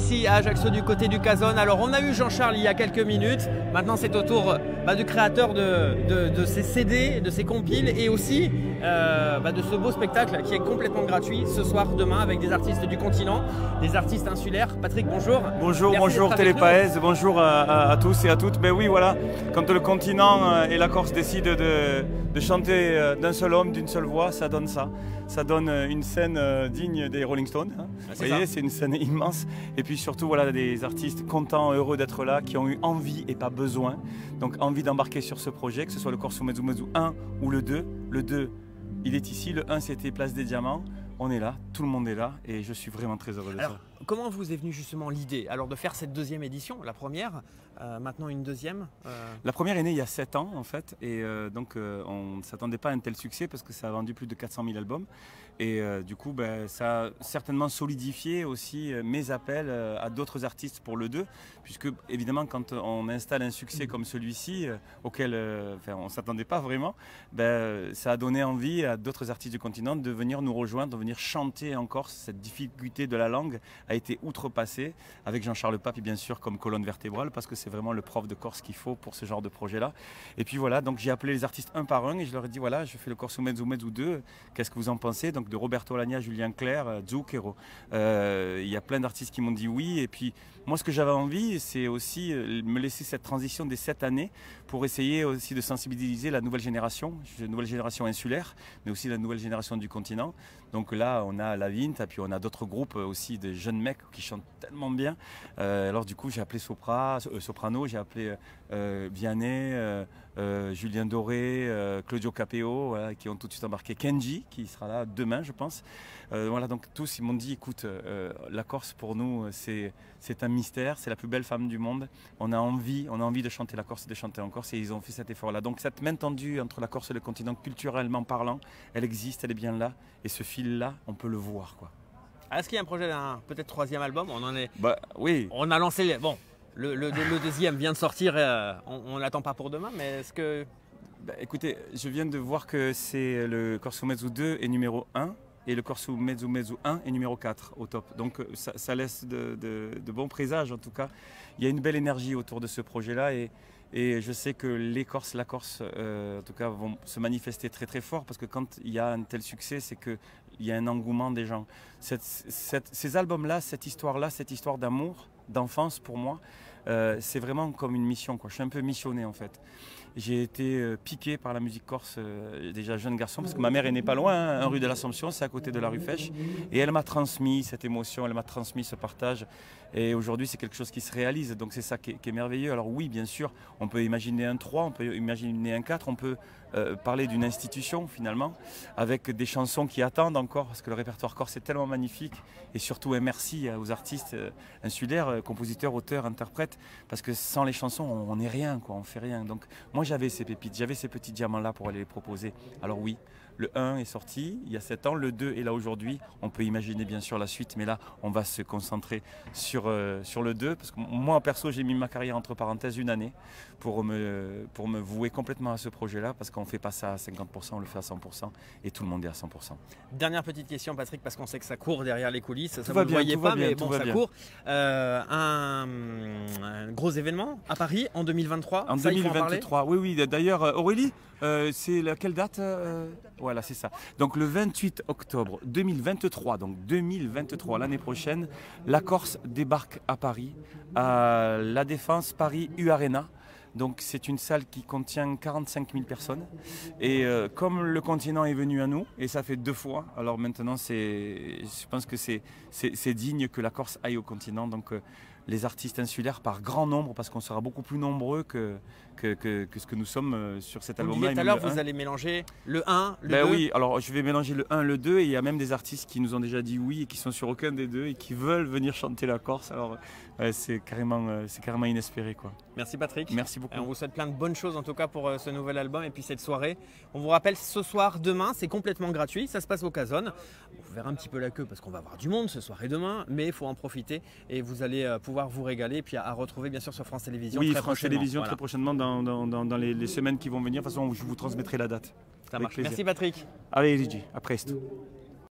ici à Ajaccio du côté du Casone. Alors on a eu Jean-Charles il y a quelques minutes, maintenant c'est au tour du créateur de ces CD, de ces compiles et aussi de ce beau spectacle qui est complètement gratuit ce soir, demain avec des artistes du continent, des artistes insulaires. Patrick, bonjour. Bonjour, bonjour Télépaèse, bonjour à tous et à toutes. Ben oui, voilà, quand le continent et la Corse décident de chanter d'un seul homme, d'une seule voix, ça donne ça. Ça donne une scène digne des Rolling Stones. Hein. Vous voyez, c'est une scène immense. Et puis surtout, voilà, des artistes contents, heureux d'être là, qui ont eu envie et pas besoin. Donc envie d'embarquer sur ce projet, que ce soit le Corso Mezzo Mezzo 1 ou le 2. Le 2, il est ici. Le 1, c'était Place des Diamants. On est là, tout le monde est là et je suis vraiment très heureux de ça. Comment vous est venue justement l'idée de faire cette deuxième édition, la première, maintenant une deuxième La première est née il y a 7 ans en fait et donc on ne s'attendait pas à un tel succès parce que ça a vendu plus de 400 000 albums et du coup ça a certainement solidifié aussi mes appels à d'autres artistes pour le 2 puisque évidemment quand on installe un succès comme celui-ci auquel on ne s'attendait pas vraiment, ça a donné envie à d'autres artistes du continent de venir nous rejoindre, de venir chanter en Corse. Cette difficulté de la langue a été outrepassée avec Jean-Charles Pape bien sûr comme colonne vertébrale parce que c'est vraiment le prof de Corse qu'il faut pour ce genre de projet-là. Et puis voilà, donc j'ai appelé les artistes un par un et je leur ai dit voilà, je fais le Corso Mezzo Mezzo 2, qu'est-ce que vous en pensez? Donc de Roberto Alagna, Julien Clerc, Zucchero. Il y a plein d'artistes qui m'ont dit oui et puis moi ce que j'avais envie c'est aussi me laisser cette transition des 7 années pour essayer aussi de sensibiliser la nouvelle génération insulaire mais aussi la nouvelle génération du continent. Donc là on a La Vinta, puis on a d'autres groupes aussi de jeunes mecs qui chantent tellement bien. Alors du coup j'ai appelé Soprano, j'ai appelé Vianney, Julien Doré, Claudio Capeo, voilà, qui ont tout de suite embarqué. Kenji qui sera là demain je pense. Voilà, donc tous ils m'ont dit écoute, la Corse pour nous c'est un mystère, c'est la plus belle femme du monde. On a envie de chanter la Corse et de chanter en Corse et ils ont fait cet effort là. Donc cette main tendue entre la Corse et le continent culturellement parlant, elle existe, elle est bien là et ce fil là on peut le voir quoi. Est-ce qu'il y a un projet d'un peut-être troisième album? On en est. Oui. On a lancé le deuxième vient de sortir, on l'attend pas pour demain, mais est-ce que. Écoutez, je viens de voir que c'est le Corso Mezzo 2 est numéro 1 et le Corso Mezzo Mezzo 1 est numéro 4 au top. Donc ça laisse de bons présages en tout cas. Il y a une belle énergie autour de ce projet-là et je sais que la Corse en tout cas vont se manifester très très fort parce que quand il y a un tel succès, c'est qu'il y a un engouement des gens. Ces albums-là, cette histoire d'amour, d'enfance pour moi, c'est vraiment comme une mission, quoi. Je suis un peu missionné en fait. J'ai été piqué par la musique corse déjà jeune garçon parce que ma mère est née pas loin, hein, rue de l'Assomption, c'est à côté de la rue Fèche et elle m'a transmis cette émotion, elle m'a transmis ce partage et aujourd'hui c'est quelque chose qui se réalise donc c'est ça qui est merveilleux. Alors oui bien sûr on peut imaginer un 3, on peut imaginer un 4, on peut parler d'une institution finalement avec des chansons qui attendent encore parce que le répertoire corse est tellement magnifique et surtout un merci aux artistes insulaires, compositeurs, auteurs, interprètes parce que sans les chansons on n'est rien quoi, on fait rien. Donc moi j'avais ces pépites, j'avais ces petits diamants là pour aller les proposer. Alors oui, le 1 est sorti il y a 7 ans, le 2 est là aujourd'hui. On peut imaginer bien sûr la suite, mais là on va se concentrer sur le 2 parce que moi en perso j'ai mis ma carrière entre parenthèses une année pour me vouer complètement à ce projet-là parce qu'on ne fait pas ça à 50%, on le fait à 100% et tout le monde est à 100%. Dernière petite question Patrick, parce qu'on sait que ça court derrière les coulisses, ça vous ne le voyez pas mais bon ça bien. court. Un gros événement à Paris en 2023. En 2023, oui d'ailleurs Aurélie, c'est quelle date Voilà c'est ça. Donc le 28 octobre 2023, donc 2023 l'année prochaine, la Corse débarque à Paris, à La Défense Paris U-Arena. Donc c'est une salle qui contient 45 000 personnes et comme le continent est venu à nous et ça fait 2 fois, alors maintenant je pense que c'est digne que la Corse aille au continent. Donc les artistes insulaires par grand nombre parce qu'on sera beaucoup plus nombreux que ce que nous sommes sur cet album-là. Vous disiez tout à l'heure vous allez mélanger le 1, le 2. Oui, alors je vais mélanger le 1, le 2 et il y a même des artistes qui nous ont déjà dit oui et qui sont sur aucun des deux et qui veulent venir chanter la Corse. Alors c'est carrément inespéré quoi. Merci Patrick. Merci beaucoup. On vous souhaite plein de bonnes choses en tout cas pour ce nouvel album et puis cette soirée. On vous rappelle ce soir, demain, c'est complètement gratuit, ça se passe au Casone. Vous verrez un petit peu la queue parce qu'on va avoir du monde ce soir et demain, mais il faut en profiter et vous allez pouvoir vous régaler et puis à retrouver bien sûr sur France Télévisions. Oui, France Télévisions très prochainement dans les semaines qui vont venir. De toute façon, je vous transmettrai la date. Ça marche. Merci Patrick. Allez Luigi, à presto.